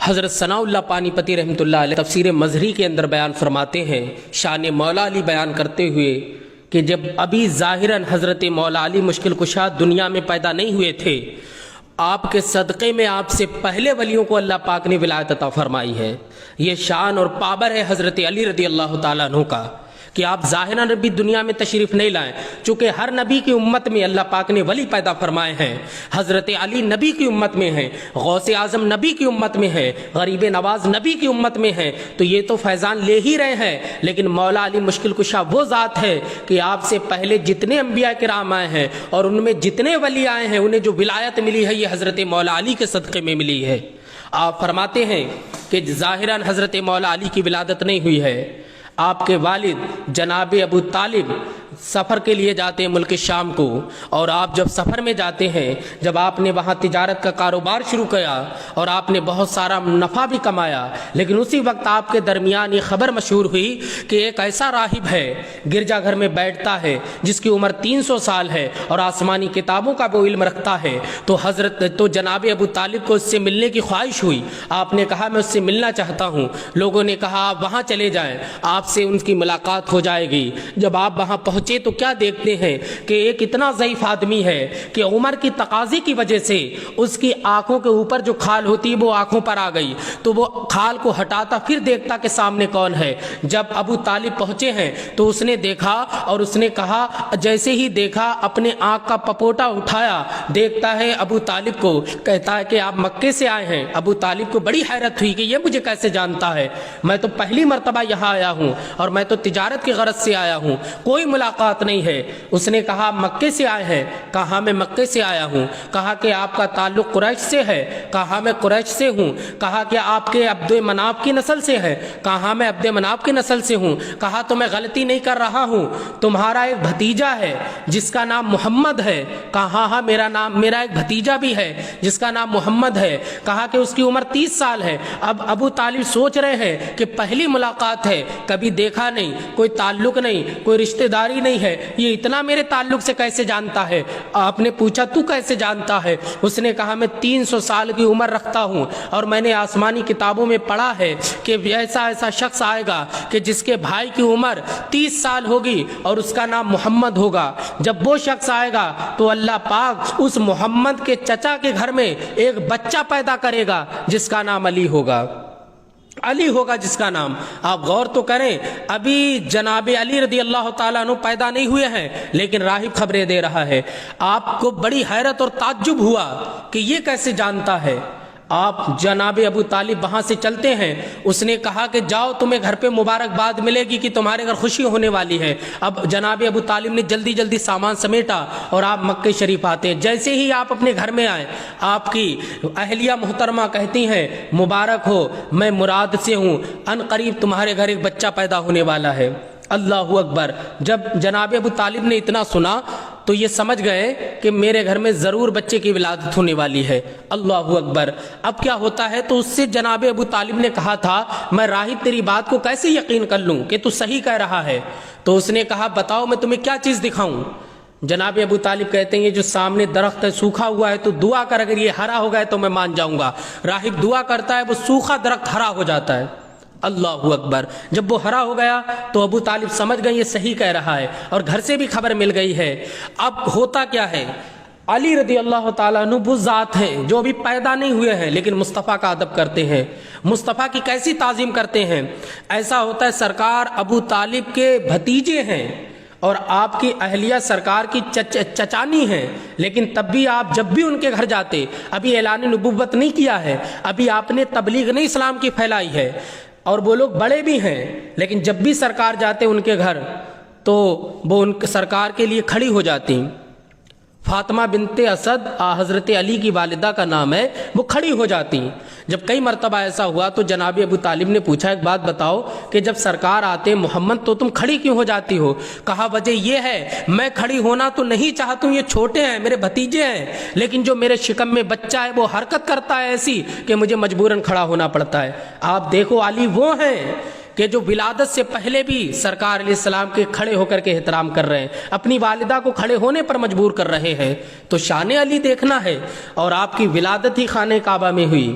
حضرت ثناء اللہ پانی پتی رحمۃ اللہ علیہ تفسیر مظہری کے اندر بیان فرماتے ہیں، شان مولا علی بیان کرتے ہوئے کہ جب ابھی ظاہراً حضرت مولا علی مشکل کشا دنیا میں پیدا نہیں ہوئے تھے، آپ کے صدقے میں آپ سے پہلے ولیوں کو اللہ پاک نے ولایت عطا فرمائی ہے۔ یہ شان اور پاور ہے حضرت علی رضی اللہ تعالیٰ عنہ کا کہ آپ ظاہراً بھی دنیا میں تشریف نہیں لائیں، چونکہ ہر نبی کی امت میں اللہ پاک نے ولی پیدا فرمائے ہیں۔ حضرت علی نبی کی امت میں ہیں، غوث اعظم نبی کی امت میں ہے، غریب نواز نبی کی امت میں ہے، تو یہ تو فیضان لے ہی رہے ہیں۔ لیکن مولا علی مشکل کشا وہ ذات ہے کہ آپ سے پہلے جتنے انبیاء کرام آئے ہیں اور ان میں جتنے ولی آئے ہیں، انہیں جو ولایت ملی ہے یہ حضرت مولا علی کے صدقے میں ملی ہے۔ آپ فرماتے ہیں کہ ظاہراً حضرت مولا علی کی ولادت نہیں ہوئی ہے، آپ کے والد جناب ابو طالب سفر کے لیے جاتے ہیں ملک شام کو، اور آپ جب سفر میں جاتے ہیں، جب آپ نے وہاں تجارت کا کاروبار شروع کیا اور آپ نے بہت سارا نفع بھی کمایا، لیکن اسی وقت آپ کے درمیان یہ خبر مشہور ہوئی کہ ایک ایسا راہب ہے گرجا گھر میں بیٹھتا ہے جس کی عمر 300 سال ہے اور آسمانی کتابوں کا وہ علم رکھتا ہے۔ تو جناب ابو طالب کو اس سے ملنے کی خواہش ہوئی۔ آپ نے کہا میں اس سے ملنا چاہتا ہوں۔ لوگوں نے کہا آپ وہاں چلے جائیں، آپ سے ان کی ملاقات ہو جائے گی۔ جب آپ وہاں پہنچے تو کیا دیکھتے ہیں کہ ایک اتنا ضعیف آدمی ہے کہ عمر کی تقاضی کی وجہ سے اس کی آنکھوں کے اوپر جو کھال ہوتی ہے وہ آنکھوں پر آ گئی، تو وہ کھال کو ہٹاتا پھر دیکھتا کہ سامنے کون ہے۔ جب ابو طالب پہنچے ہیں تو اس نے دیکھا اور اس نے کہا، جیسے ہی دیکھا اپنے آنکھ کا پپوٹا اٹھایا، دیکھتا ہے ابو طالب کو، کہتا ہے کہ آپ مکے سے آئے ہیں۔ ابو طالب کو بڑی حیرت ہوئی کہ یہ مجھے کیسے جانتا ہے، میں تو پہلی مرتبہ یہاں آیا ہوں اور میں تو تجارت کی غرض سے آیا ہوں، کوئی ملاقات نہیں ہے۔ اس نے کہا مکے سے آئے ہیں؟ کہا میں مکے سے آیا ہوں۔ کہا کہ آپ کا تعلق قریش سے ہے؟ کہا میں قریش سے ہوں۔ کہا کہ آپ کے عبد مناف کی نسل سے ہے؟ کہا میں عبد مناف کی نسل سے ہوں۔ کہا تو میں غلطی نہیں کر رہا ہوں، تمہارا ایک بھتیجا ہے جس کا نام محمد ہے؟ کہا ہاں میرا ایک بھتیجا بھی ہے جس کا نام محمد ہے۔ کہا کہ اس کی عمر 30 سال ہے۔ اب ابو طالب سوچ رہے ہیں کہ پہلی ملاقات ہے، کبھی دیکھا نہیں، کوئی تعلق نہیں، کوئی رشتہ داری نہیں ہے، یہ اتنا میرے تعلق سے کیسے جانتا ہے؟ آپ نے پوچھا تو کیسے جانتا ہے؟ اس نے کہا میں 300 سال کی عمر رکھتا ہوں اور میں نے آسمانی کتابوں میں پڑھا ہے کہ ایسا شخص آئے گا کہ جس کے بھائی کی عمر 30 سال ہوگی اور اس کا نام محمد ہوگا۔ جب وہ شخص آئے گا تو اللہ پاک اس محمد کے چچا کے گھر میں ایک بچہ پیدا کرے گا جس کا نام علی ہوگا، علی ہوگا جس کا نام۔ آپ غور تو کریں، ابھی جناب علی رضی اللہ تعالیٰ عنہ پیدا نہیں ہوئے ہیں لیکن راہب خبریں دے رہا ہے۔ آپ کو بڑی حیرت اور تعجب ہوا کہ یہ کیسے جانتا ہے۔ آپ جناب ابو طالب وہاں سے چلتے ہیں، اس نے کہا کہ جاؤ تمہیں گھر پہ مبارکباد ملے گی کہ تمہارے گھر خوشی ہونے والی ہے۔ اب جناب ابو طالب نے جلدی سامان سمیٹا اور آپ مکہ شریف آتے ہیں۔ جیسے ہی آپ اپنے گھر میں آئے، آپ کی اہلیہ محترمہ کہتی ہیں مبارک ہو، میں مراد سے ہوں، ان قریب تمہارے گھر ایک بچہ پیدا ہونے والا ہے۔ اللہ اکبر۔ جب جناب ابو طالب نے اتنا سنا تو یہ سمجھ گئے کہ میرے گھر میں ضرور بچے کی ولادت ہونے والی ہے۔ اللہ اکبر۔ اب کیا ہوتا ہے، تو اس سے جناب ابو طالب نے کہا تھا میں راہب تیری بات کو کیسے یقین کر لوں کہ تو صحیح کہہ رہا ہے؟ تو اس نے کہا بتاؤ میں تمہیں کیا چیز دکھاؤں؟ جناب ابو طالب کہتے ہیں یہ جو سامنے درخت ہے سوکھا ہوا ہے، تو دعا کر، اگر یہ ہرا ہو گیا تو میں مان جاؤں گا۔ راہب دعا کرتا ہے، وہ سوکھا درخت ہرا ہو جاتا ہے۔ اللہ اکبر۔ جب وہ ہرا ہو گیا تو ابو طالب سمجھ گئے یہ صحیح کہہ رہا ہے اور گھر سے بھی خبر مل گئی ہے۔ اب ہوتا کیا ہے، علی رضی اللہ تعالیٰ عنہ وہ ذات ہیں جو ابھی پیدا نہیں ہوئے ہیں لیکن مصطفیٰ کا ادب کرتے ہیں، مصطفیٰ کی کیسی تعظیم کرتے ہیں۔ ایسا ہوتا ہے سرکار ابو طالب کے بھتیجے ہیں اور آپ کی اہلیہ سرکار کی چچانی ہیں، لیکن تب بھی آپ جب بھی ان کے گھر جاتے، ابھی اعلان نبوت نہیں کیا ہے، ابھی آپ نے تبلیغ نہیں اسلام کی پھیلائی ہے، اور وہ لوگ بڑے بھی ہیں، لیکن جب بھی سرکار جاتے ان کے گھر تو وہ ان سرکار کے لیے کھڑی ہو جاتی۔ فاطمہ بنت اسد حضرت علی کی والدہ کا نام ہے، وہ کھڑی ہو جاتی۔ جب کئی مرتبہ ایسا ہوا تو جناب ابو طالب نے پوچھا ایک بات بتاؤ کہ جب سرکار آتے محمد تو تم کھڑی کیوں ہو جاتی ہو؟ کہا وجہ یہ ہے میں کھڑی ہونا تو نہیں چاہتا ہوں، یہ چھوٹے ہیں میرے بھتیجے ہیں، لیکن جو میرے شکم میں بچہ ہے وہ حرکت کرتا ہے ایسی کہ مجھے مجبوراً کھڑا ہونا پڑتا ہے۔ آپ دیکھو علی وہ ہیں کہ جو ولادت سے پہلے بھی سرکار علیہ السلام کے کھڑے ہو کر کے احترام کر رہے ہیں، اپنی والدہ کو کھڑے ہونے پر مجبور کر رہے ہیں۔ تو شان علی دیکھنا ہے، اور آپ کی ولادت ہی خانہ کعبہ میں ہوئی۔